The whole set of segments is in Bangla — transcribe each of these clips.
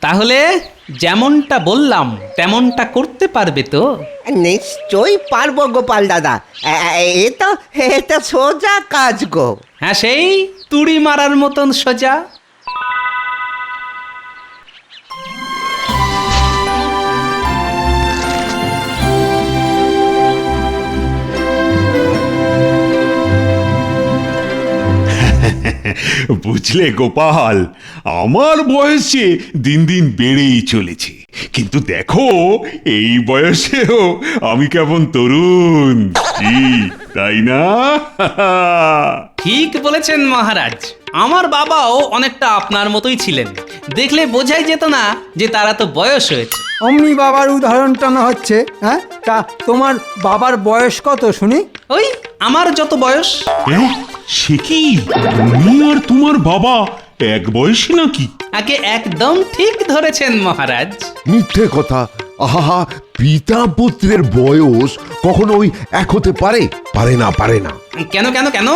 তাহলে যেমনটা বললাম তেমনটা করতে পারবে তো? নিশ্চয়ই পারবো গোপাল দাদা। এটা সোজা কাজ গো। হ্যাঁ, সেই তুড়ি মারার মতন সোজা। বুঝলে গোপাল, আমার বয়সে দিন দিন বেড়েই চলেছে, কিন্তু দেখো এই বয়সেও আমি কেমন তরুণ, কি তাই না? ঠিক বলেছেন মহারাজ, আমার বাবাও অনেকটা আপনার মতোই ছিলেন। দেখলে বোঝাই যেত না যে তারা তো বয়স হয়েছে। অমনি বাবার উদাহরণ টানা হচ্ছে। হ্যাঁ, তা তোমার বাবার বয়স কত শুনি? ওই আমার যত বয়স। সে কি, তুমি আর তোমার বাবা এক বয়সী নাকি? আগে একদম ঠিক ধরেছেন মহারাজ। মিথ্যে কথা। আহা, পিতা পুত্রের বয়স কখনো ওই এক হতে পারে? পারে না, পারে না। কেন কেন কেন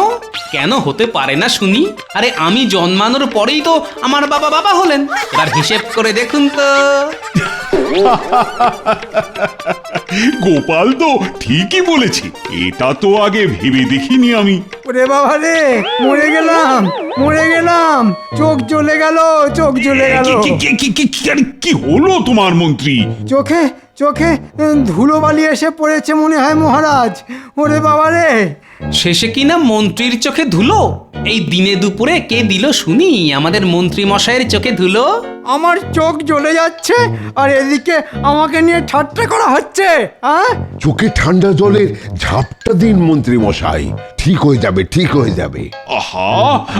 কেন হতে পারে না শুনি? আরে আমি জন্মানোর পরেই তো আমার বাবা বাবা হলেন। এবার হিসেব করে দেখুন তো। গোপাল তো ঠিকই বলেছে, এটা তো আগে ভেবে দেখিনি আমি। ওরে বাবা রে, মরে গেলাম, মরে গেলাম, চোখ জ্বলে গেল, চোখ জ্বলে গেল। কি হলো তোমার মন্ত্রী? চোখে চোখে ধুলোবালি এসে পড়েছে মনে হয় মহারাজ। ওরে বাবা রে। শেষে কিনা মন্ত্রীর চোখে ধুলো? এই দিনে দুপুরে কে দিল শুনি আমাদের মন্ত্রী মশাইয়ের চোখে ধুলো? আমার চোখ জ্বলে যাচ্ছে আর এদিকে আমাকে নিয়ে ঠাট্টা করা হচ্ছে। চোখে ঠান্ডা জলের ঝাপটা দিন মন্ত্রী মশাই, ঠিক হয়ে যাবে, ঠিক হয়ে যাবে। আহা,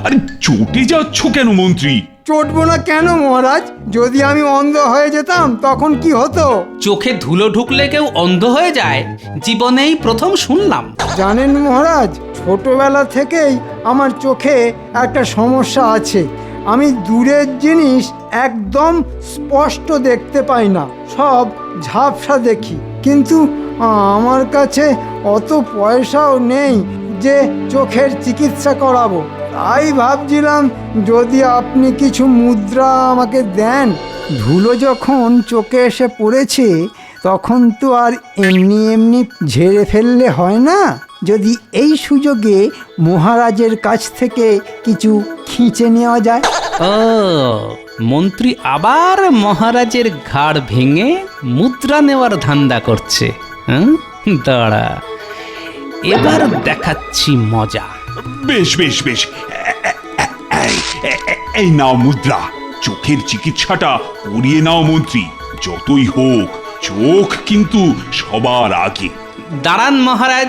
আরে চটে যাচ্ছ কেন মন্ত্রী? চটবো না কেন মহারাজ? যদি আমি অন্ধ হয়ে যেতাম তখন কি হতো? চোখে ধুলো ঢুকলে কেউ অন্ধ হয়ে যায়? জীবনেই প্রথম শুনলাম। জানেন মহারাজ, ছোটবেলা থেকেই আমার চোখে একটা সমস্যা আছে। আমি দূরের জিনিস একদম স্পষ্ট দেখতে পাই না, সব ঝাপসা দেখি। কিন্তু আমার কাছে অত পয়সাও নেই যে চোখের চিকিৎসা করাবো। তাই ভাবছিলাম যদি আপনি কিছু মুদ্রা আমাকে দেন। ধুলো যখন চোখে এসে পড়েছে তখন তো আর এমনি এমনি ঝেড়ে ফেললে হয় না। যদি এই সুযোগে মহারাজের কাছ থেকে কিছু খিঁচে নেওয়া যায়। ও, মন্ত্রী আবার মহারাজের ঘাড় ভেঙে মুদ্রা নেওয়ার ধান্দা করছে। দাঁড়া, এবার দেখাচ্ছি মজা। বেশ বেশ বেশ, এই নাও মুদ্রা, চোখের চিকিৎসাটা করিয়ে নাও মন্ত্রী। যতই হোক চোখ কিন্তু সবার আগে। দাঁড়ান মহারাজ,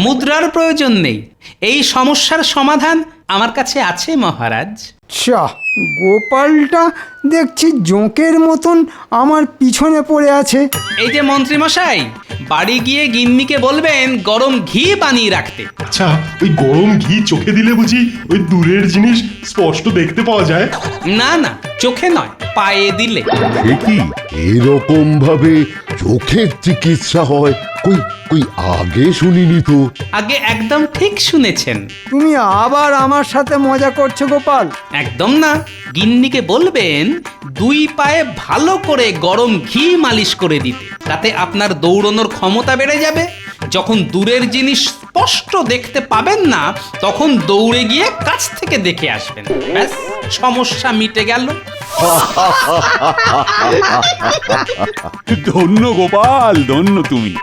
মুদ্রার প্রয়োজন নেই। এই সমস্যার সমাধান আমার কাছে আছে মহারাজ। গোপালটা দেখছি জোঁকের মতন আমার পিছনে পড়ে আছে। এই যে মন্ত্রী মশাই, বাড়ি গিয়ে গিন্নিকে বলবেন গরম ঘি বানিয়ে রাখতে। আচ্ছা, ওই গরম ঘি চোখে দিলে বুঝি ওই দূরের জিনিস স্পষ্ট দেখতে পাওয়া যায়? না না, চোখে নয়, পায়ে দিলে। সে কি, এরকম ভাবে চোখের চিকিৎসা হয়? কই কই, আগে শুনিনি তো। আগে একদম ঠিক শুনেছেন। তুমি আবার আমার সাথে মজা করছো গোপাল? একদম না। গিন্নিকে বলবেন দুই পায়ে ভালো করে গরম ঘি মালিশ করে দিতে, তাতে আপনার দৌড়ানোর ক্ষমতা বেড়ে যাবে। যখন দূরের জিনিস স্পষ্ট দেখতে পাবেন না তখন দৌড়ে গিয়ে কাছ থেকে দেখে আসবেন। ব্যাস, সমস্যা মিটে গেল। ধন্য গোপাল, ধন্য তুমি।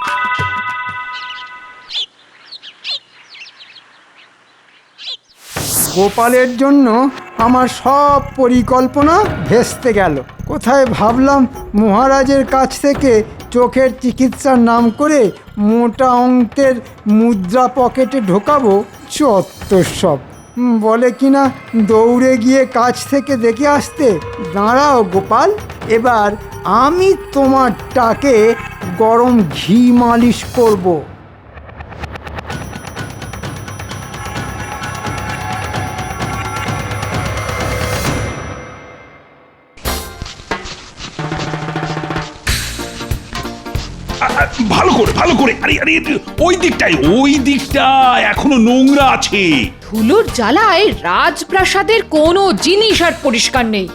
গোপালের জন্য আমার সব পরিকল্পনা ভেস্তে গেল। কোথায় ভাবলাম মহারাজের কাছ থেকে চোখের চিকিৎসার নাম করে মোটা অঙ্কের মুদ্রা পকেটে ঢোকাবো। চত্বর সব। বলে কিনা দৌড়ে গিয়ে কাছ থেকে দেখে আসতে। দাঁড়াও গোপাল, এবার আমি তোমারটাকে গরম ঘি মালিশ করবো। ভালো করে ভালো করে, আরে আরে ওই দিকটা এখনো নোংরা আছে। ধুলোর জ্বালায় রাজপ্রাসাদের কোনো জিনিস আর পরিষ্কার নেই।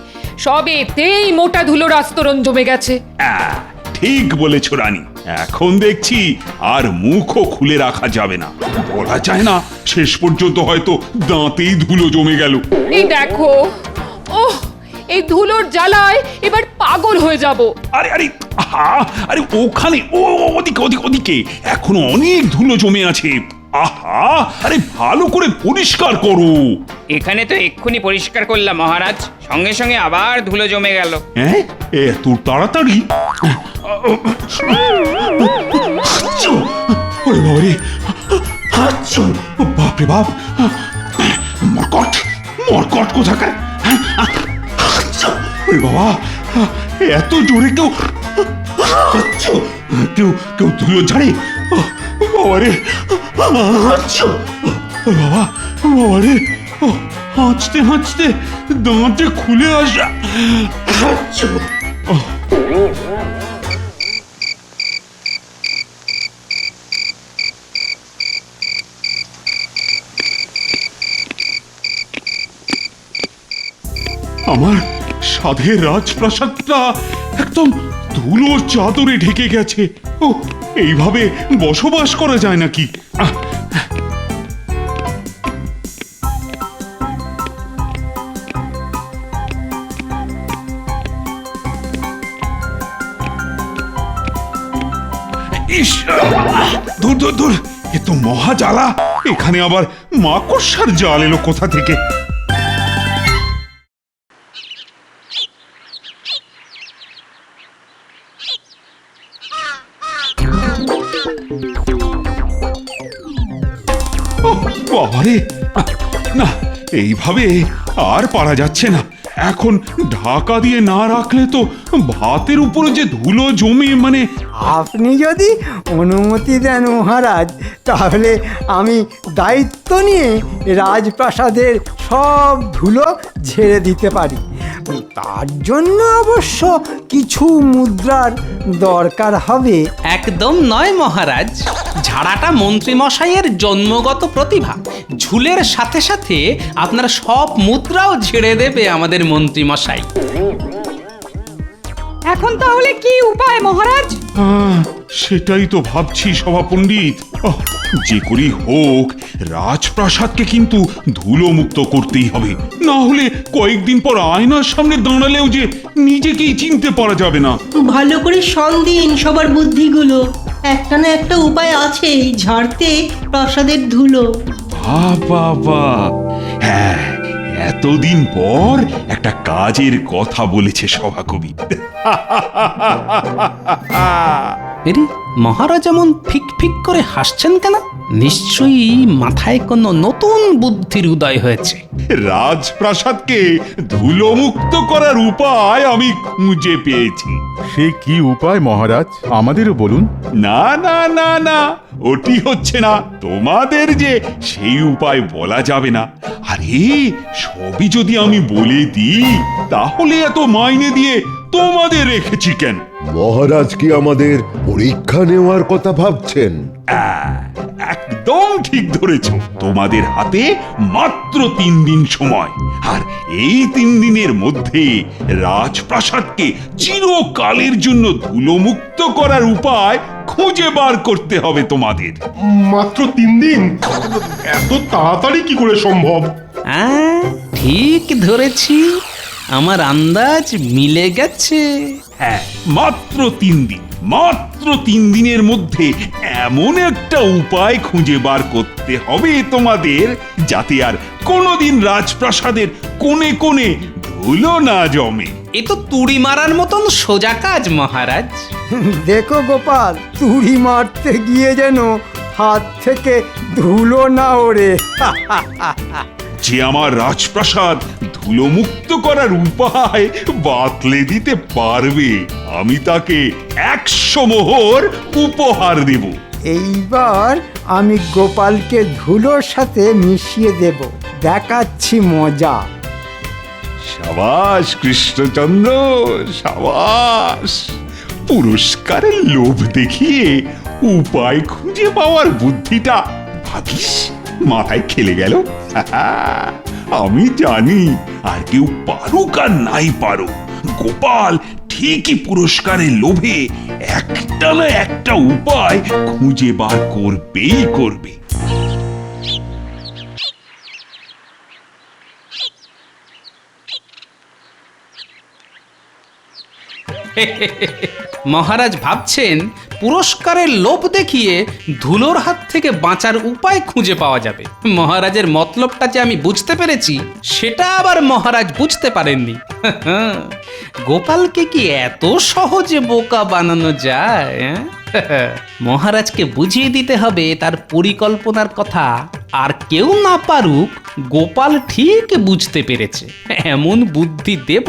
সব এতেই মোটা ধুলোর আস্তরণ জমে গেছে। ঠিক বলেছ রানী, এখন দেখছি আর মুখও খুলে রাখা যাবে না। বলা যায় না শেষ পর্যন্ত হয়তো দাঁতেই ধুলো জমে গেল। এই দেখো, ওহ, এই ধুলোর জ্বালায় এবার পাগল হয়ে যাব। আরে আরে আহা, আরে ওখানে ওদিকে ওদিকে ওদিকে এখনো অনেক ধুলো জমে আছে। আহা, আরে ভালো করে পরিষ্কার করো। এখানে তো এক্ষুনি পরিষ্কার করলাম মহারাজ, সঙ্গে সঙ্গে আবার ধুলো জমে গেল। হ্যাঁ, এত তাড়াতাড়ি? ওরে বাবারে, বাপরে বাপ, মরকট মরকট কোথাকার। ওরে বাবা, এত জোরে কেউ কেউ কেউ ধুলো ঝাড়ে? বাবারে, বাবা বাবারে, হাঁচতে হাঁচতে দাঁতে খুলে আসা। আমার সাধের রাজপ্রাসাদটা একদম ধুলোর চাদরে ঢেকে গেছে। ও, এইভাবে বসবাস করা যায় নাকি? ইস, দূর দূর দূর, এ তো মহা জ্বালা। এখানে আবার মাকড়সার জাল এলো কোথা থেকে? বাবারে, না, এইভাবে আর পারা যাচ্ছে না। এখন ঢাকা দিয়ে না রাখলে তো ভাতের উপরে যে ধুলো জমে, মানে আপনি যদি অনুমতি দেন মহারাজ, তাহলে আমি দায়িত্ব নিয়ে রাজপ্রাসাদের সব ধুলো ঝেড়ে দিতে পারি। তার জন্য অবশ্য কিছু মুদ্রার দরকার হবে। একদম নয় মহারাজ, ঝাড়াটা মন্ত্রী মশাইয়ের জন্মগত প্রতিভা। ঝুলের সাথে সাথে আপনার সব মুদ্রাও ঝেড়ে দেবে আমাদের মন্ত্রী মশাই। এখন তাহলে কি উপায় মহারাজ? সেটাই তো ভাবছি সভা পণ্ডিত। যে করেই হোক রাজপ্রাসাদকে কিন্তু ধুলো মুক্ত করতেই হবে, না হলে কয়েকদিন পর আয়নার সামনে দাঁড়ালেও যে নিজেকেই চিনতে পারা যাবে না। ভালো করে সন্দিন সবার বুদ্ধিগুলো, একটা না একটা উপায় আছে ঝাড়তে প্রাসাদের ধুলো। বাবা, হ্যাঁ, এতদিন পর একটা কাজের কথা বলেছে সভাকবি। এরে, মহারাজ এমন ফিক ফিক করে হাসছেন কেন? নিশ্চয়ই মাথায় কোনো নতুন বুদ্ধির উদয় হয়েছে। রাজপ্রাসাদকে ধুলোমুক্ত করার উপায় আমি খুঁজে পেয়েছি। সে কি উপায় মহারাজ, আমাদেরও বলুন। না না না না, ওটি হচ্ছে না। তোমাদের যে সেই উপায় বলা যাবে না। আরে, সবই যদি আমি বলে দিই তাহলে এত মাইনে দিয়ে তোমাদের রেখেছি কেন? মহারাজ কি আমাদের পরীক্ষা নেওয়ার কথা ভাবছেন? একদম ঠিক ধরেছ। তোমাদের হাতে মাত্র 3 দিন সময়, আর এই 3 দিনের মধ্যে রাজপ্রাসাদকে চিরকালের জন্য ধুলোমুক্ত করার উপায় খুঁজে বার করতে হবে তোমাদের। মাত্র 3 দিন? এত তাড়াতাড়ি কি করে সম্ভব? ঠিক ধরেছি, আমার আন্দাজ মিলে গেছে। হ্যাঁ, মাত্র 3 দিন। মাত্র 3 দিনের মধ্যে এমন একটা উপায় খুঁজে বার করতে হবে তোমাদের, যাতে আর কোনোদিন রাজপ্রাসাদের কোণে কোণে ধুলো না জমে। এ তো তুড়ি মারার মতন সোজা কাজ মহারাজ। দেখো গোপাল, তুড়ি মারতে গিয়ে যেন হাত থেকে ধুলো না ওড়ে। যে আমার রাজপ্রাসাদ ধুলোমুক্ত করার উপায় বাতলে দিতে পারবে, আমি তাকে 100 মোহর উপহার দেব। এইবার আমি গোপালকে ধুলোর সাথে মিশিয়ে দেব, দেখাচ্ছি মজা। সাবাস কৃষ্ণচন্দ্র, সাবাস। পুরস্কারের লোভ দেখিয়ে উপায় খুঁজে পাওয়ার বুদ্ধিটা ভাবিস মাথায় খেলে গেল। আমি জানি আর কেউ পারুক আর নাই পারুক, গোপাল ঠিকই পুরস্কারের লোভে একটা না একটা উপায় খুঁজে বার করবেই করবে। মহারাজ ভাবছেন পুরস্কারের লোভ দেখিয়ে ধুলোর হাত থেকে বাঁচার উপায় খুঁজে পাওয়া যাবে। মহারাজের মতলবটা যে আমি বুঝতে পেরেছি সেটা আবার মহারাজ বুঝতে পারেননি। গোপালকে কি এত সহজে বোকা বানানো যায়? মহারাজকে বুঝিয়ে দিতে হবে তার পরিকল্পনার কথা, আর কেউ না পারুক গোপাল ঠিক বুঝতে পেরেছে। এমন বুদ্ধি দেব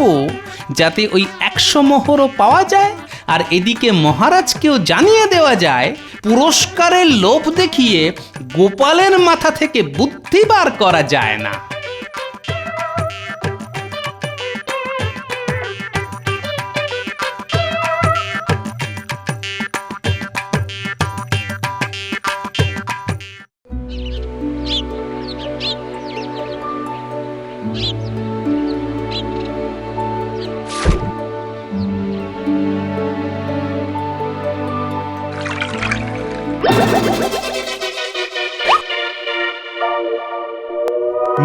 যাতে ওই 100 মোহরও পাওয়া যায়, আর এদিকে মহারাজকেও জানিয়ে দেওয়া যায় পুরস্কারের লোভ দেখিয়ে গোপালের মাথা থেকে বুদ্ধি বার করা যায় না।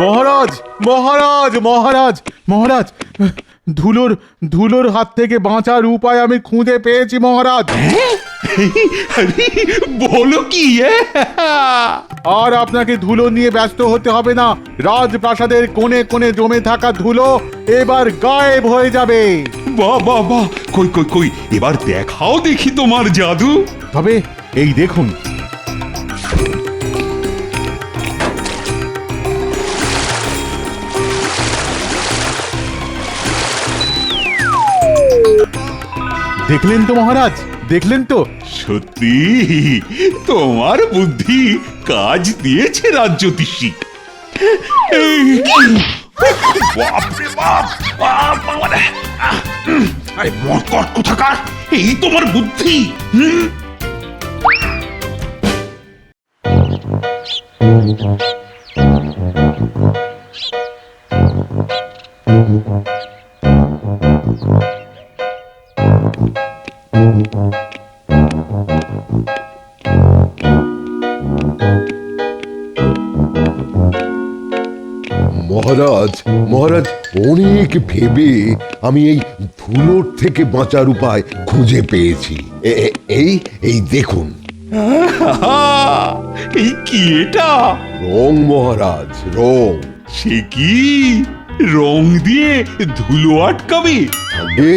মহারাজ মহারাজ মহারাজ মহারাজ, ধুলোর হাত থেকে বাঁচার উপায় আমি খুঁজে পেয়েছি মহারাজ। আরে, বলো কি? আর আপনাকে ধুলো নিয়ে ব্যস্ত হতে হবে না। রাজপ্রাসাদের কোণে কোণে জমে থাকা ধুলো এবার গায়েব হয়ে যাবে। বাহ বাহ বাহ, কই কই কই, এবার দেখাও দেখি তোমার জাদু। তবে এই দেখুন, দেখলেন তো মহারাজ, দেখলেন তো? সত্যি তোমার বুদ্ধি কাজ দিয়েছে রাজ্যতীষী। এই কি? বাপরে বাপ, বাবারে! আরে মরকট কোথাকার, এই তোমার বুদ্ধি? মহারাজ মহারাজ, অনেক ভেবে আমি এই ধুলোর থেকে বাঁচার উপায় খুঁজে পেয়েছি। এই এই দেখুন। এই কি এটা? রং মহারাজ, রং। সে কি রং দিয়ে ধুলো আটকাবে? আগে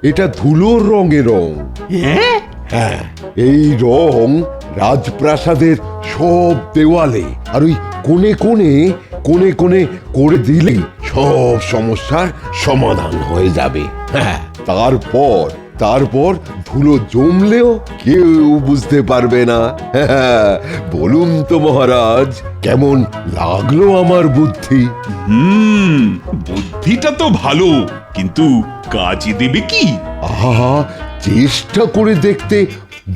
এটা ধুলোর রঙের রং। হ্যাঁ, হ্যাঁ, এই রং রাজপ্রাসাদের সব দেওয়ালে আর ওই কোণে কোণে কোণে কোণে করে দিলেই সব সমস্যার সমাধান হয়ে যাবে। হ্যাঁ, তারপর ধুলো জমলেও কেউ বুঝতে পারবে না। হ্যাঁ, বলুন তো মহারাজ, কেমন লাগলো আমার বুদ্ধি? বুদ্ধিটা তো ভালো, কিন্তু কাজে দেবে কি? আহা, চেষ্টা করে দেখতে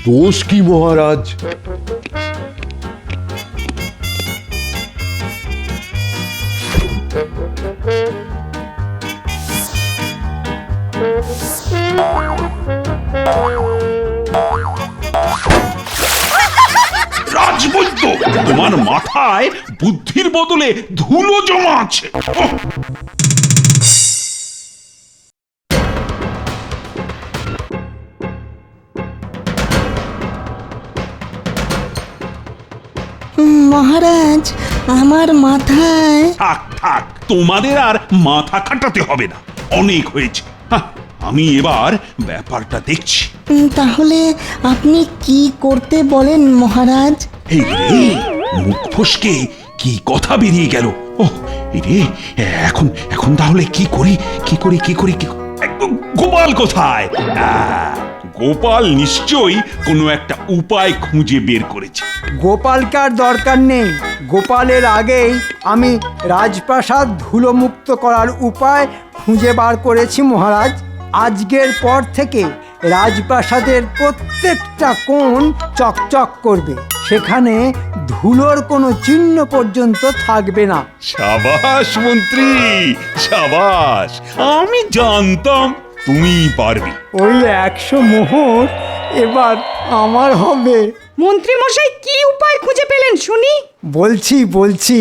দোষ কি মহারাজ? রাজবৈদ্য, তোমার মাথায় বুদ্ধির বদলে ধুলো জমা আছে। মহারাজ, আমার মাথায়... থাক থাক, তোমাদের আর মাথা খাটাতে হবে না, অনেক হয়েছে। আমি এবার ব্যাপারটা দেখছি। তাহলে আপনি কি করতে বলেন মহারাজ? এই রে, মুখ ফসকে কি কথা বেরিয়ে গেল। ওহ, এই রে, এখন তাহলে কি করি? গোপাল কোথায়? গোপাল নিশ্চয়ই কোনো একটা উপায় খুঁজে বের করেছে। গোপালকে আর দরকার নেই। গোপালের আগেই আমি রাজপ্রাসাদ ধুলোমুক্ত করার উপায় খুঁজে বার করেছি মহারাজ। আজকের পর থেকে রাজপ্রাসাদের প্রত্যেকটা কোণ চকচক করবে, সেখানে ধুলোর কোনো চিহ্ন পর্যন্ত থাকবে না। সাবাস মন্ত্রী, সাবাস, আমি জানতাম তুমি পারবে। ওই 100 মোহর এবার আমার হবে। মন্ত্রী মশাই কি উপায় খুঁজে পেলেন শুনি? বলছি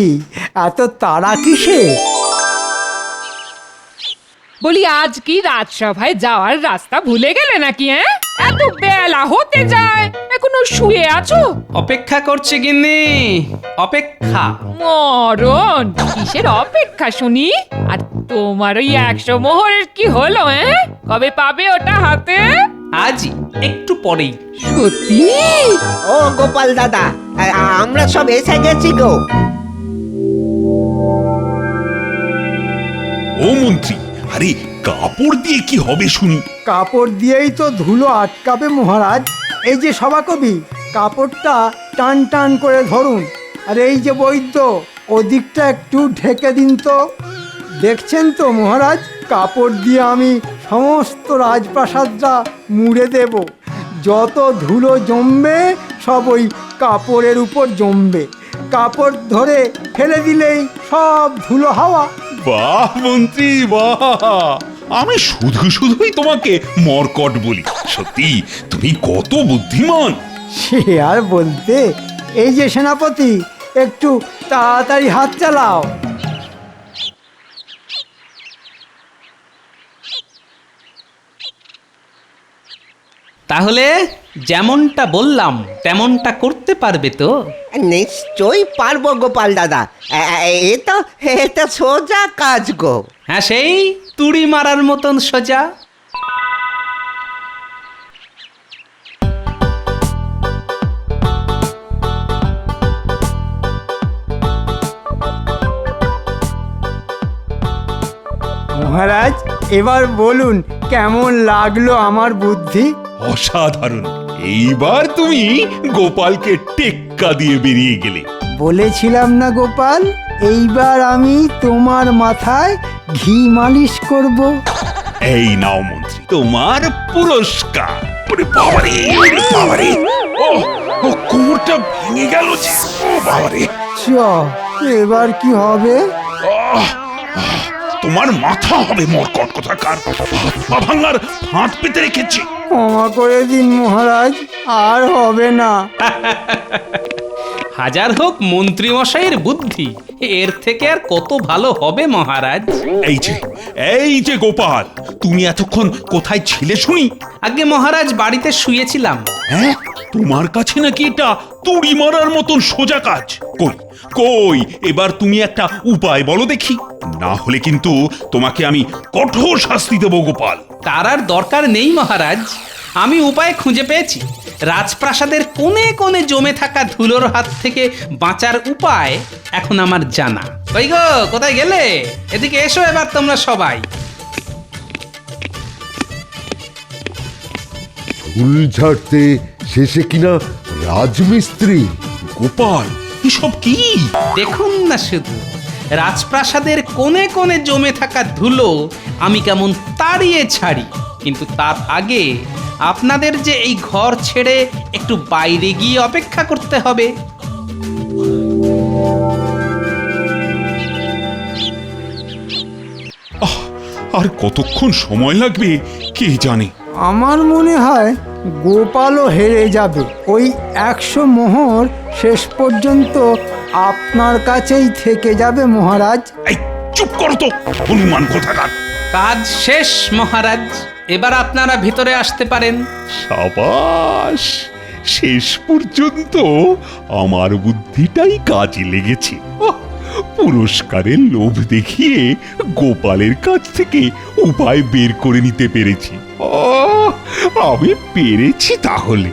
এত তাড়া কিসে? বলি আজ কি রাজসভায় যাওয়ার রাস্তা ভুলে গেলে নাকি? এত বেলা হতে যায়, এখনো শুয়ে আছো? অপেক্ষা করছে গিন্নি, অপেক্ষা। মরণ, কিসের অপেক্ষা শুনি? আর তোমার ওই 100 মোহরের কি হলো? কবে পাবে ওটা হাতে? আজই, একটু পরেই। সত্যি? ও গোপাল দাদা, আমরা সব এসে গেছি গো। ও মন্ত্রী, আরে কাপড় দিয়ে কি হবে শুনি? কাপড় দিয়েই তো ধুলো আটকাবে মহারাজ। এই যে সভাকবি, কাপড়টা টান টান করে ধরুন। আর এই যে বৈদ্য, ওদিকটা একটু ঢেকে দিন তো। দেখছেন তো মহারাজ, কাপড় দিয়ে আমি সমস্ত রাজপ্রাসাদটা মুড়ে দেব। যত ধুলো জমবে সব ওই কাপড়ের উপর জমবে। কাপড় ধরে ফেলে দিলেই সব ধুলো হাওয়া। বাহ মন্ত্রী বাহ, আমি শুধুই তোমাকে মরকট বলি। সত্যি তুমি কত বুদ্ধিমান। সে আর বলতে। এই যে সেনাপতি, একটু তাড়াতাড়ি হাত চালাও। তাহলে যেমনটা বললাম তেমনটা করতে পারবে তো? নিশ্চয়ই পারবো গোপাল দাদা, এ তো সোজা কাজ গো। হ্যাঁ, সেই তুড়ি মারার মতন সোজা। মহারাজ, এবার বলুন কেমন লাগলো আমার বুদ্ধি? অসাধারণ। এইবার তুমি গোপালকে টেক্কা দিয়ে বেরিয়ে গেলে। বলেছিলাম না গোপাল, এইবার আমি তোমার মাথায় ঘি মালিশ করব। এই নাও মন্ত্রী, তোমার পুরস্কার। ওরে বাবারে, ওরে বাবারে, ও কোমরটা ভেঙে গেল যে। ও বাবারে, চ, এবার কি হবে? তোমার মাথা হবে মরকট কোথাকার। হাত পা ভাঙার ফাঁদ পেতে রেখেছে। ক্ষমা করে দিন মহারাজ, আর হবে না। হাজার হোক মন্ত্রী মশাইয়ের বুদ্ধি, এর থেকে আর কত ভালো হবে মহারাজ। এই যে গোপাল, তুমি এতক্ষণ কোথায় ছিলে শুনি? আগে মহারাজ, বাড়িতে শুয়েছিলাম। হ্যাঁ, তোমার কাছে নাকি এটা তুড়ি মারার মতন সোজা কাজ? কই কই, এবার তুমি একটা উপায় বলো দেখি, না হলে কিন্তু তোমাকে আমি কঠোর শাস্তি দেব গোপাল। তার আর দরকার নেই মহারাজ, আমি উপায় খুঁজে পেয়েছি। রাজপ্রাসাদের কোণে কোণে জমে থাকা ধুলোর হাত থেকে বাঁচার উপায় এখন আমার জানা। কই গো, কোথায় গেলে? এদিকে এসো এবার তোমরা সবাই। ফুল ঝাড়তে শেষে কিনা রাজমিস্ত্রি। গোপাল, এসব কি? দেখুন না শুধু, রাজপ্রাসাদের কোণে কোণে জমে থাকা ধুলো আমি কেমন তাড়িয়ে ছাড়ি। কিন্তু তার আগে আপনাদের যে এই ঘর ছেড়ে একটু বাইরে গিয়ে অপেক্ষা করতে হবে। আর কতক্ষণ সময় লাগবে কে জানে। আমার মনে হয় গোপালও হেরে যাবে। ওই 100 মোহর শেষ পর্যন্ত আপনার কাছেই থেকে যাবে মহারাজ। এই চুপ করো তো, হনুমান কোথাকার। কাজ শেষ মহারাজ, এবার আপনারা ভিতরে আসতে পারেন। সাবাস, শেষ পর্যন্ত আমার বুদ্ধিটাই কাজে লেগেছে। পুরস্কারের লোভ দেখিয়ে গোপালের কাছ থেকে উপায় বের করে নিতে পেরেছি। আমি পেরেছি তাহলে।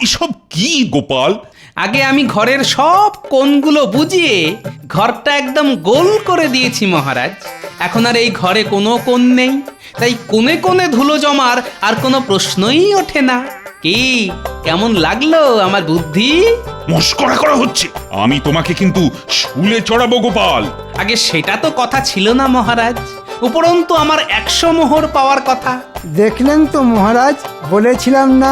এসব কি গোপাল? আগে আমি ঘরের সব কোণগুলো বুঝিয়ে ঘরটা একদম গোল করে দিয়েছি মহারাজ। এখন আর এই ঘরে কোনো কোণ নেই, তাই কোণে কোণে ধুলো জমার আর কোনো প্রশ্নই ওঠে না। কি কেমন লাগলো আমার বুদ্ধি? মস্করা করা হচ্ছে। আমি তোমাকে কিন্তু শুলে চড়াবো গোপাল। আগে সেটা তো কথা ছিল না মহারাজ, উপরন্তু আমার 100 মোহর পাওয়ার কথা। দেখলেন তো মহারাজ, বলেছিলাম না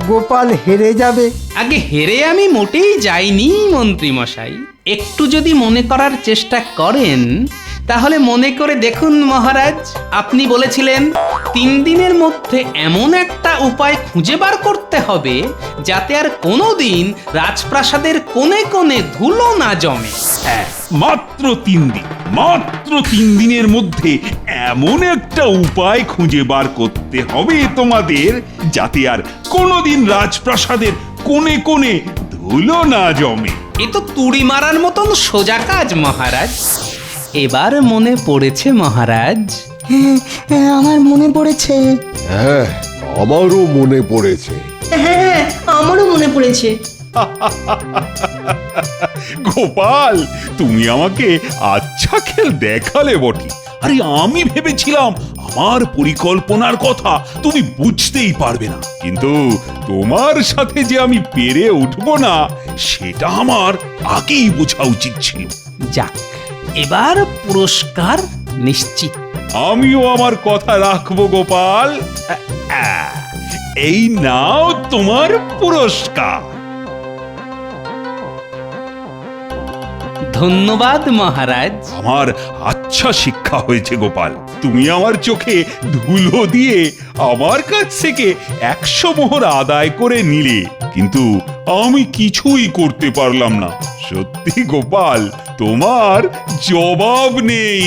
গোপাল হেরে যাবে। আগে হেরে আমি মোটেই যাইনি মন্ত্রী মশাই। একটু যদি মনে করার চেষ্টা করেন তাহলে মনে করে দেখুন মহারাজ, আপনি বলেছিলেন 3 দিনের মধ্যে এমন একটা উপায় খুঁজে বার করতে হবে যাতে আর কোনোদিন রাজপ্রাসাদের কোণে কোণে ধুলো না জমে। হ্যাঁ, মাত্র 3 দিন, মাত্র 3 দিনের মধ্যে এমন একটা উপায় খুঁজে বার করতে হবে তোমাদের যাতে আর কোনোদিন রাজপ্রাসাদের কোণে কোণে ধুলো না জমে। এ তো তুড়ি মারার মতন সোজা কাজ মহারাজ। এবার মনে পড়েছে মহারাজ। আমার মনে পড়েছে। হ্যাঁ, আমারও মনে পড়েছে। হ্যাঁ, আমারও মনে পড়েছে। গোপাল, তুমি আমাকে আচ্ছা খেল দেখালে বটে। আরে আমি ভেবেছিলাম আমার পরিকল্পনার কথা তুমি বুঝতেই পারবে না, কিন্তু তোমার সাথে যে আমি পেরে উঠবো না সেটা আমার আগেই বোঝা উচিত ছিল। যাক, এবার পুরস্কার নিশ্চিত। আমিও আমার কথা রাখবো গোপাল। এই নাও তোমার পুরস্কার। ধন্যবাদ মহারাজ। আমার আচ্ছা শিক্ষা হয়েছে গোপাল। তুমি আমার চোখে ধুলো দিয়ে আমার কাছ থেকে 100 মোহর আদায় করে নিলে, কিন্তু আমি কিছুই করতে পারলাম না। সত্যি গোপাল, তোমার জবাব নেই।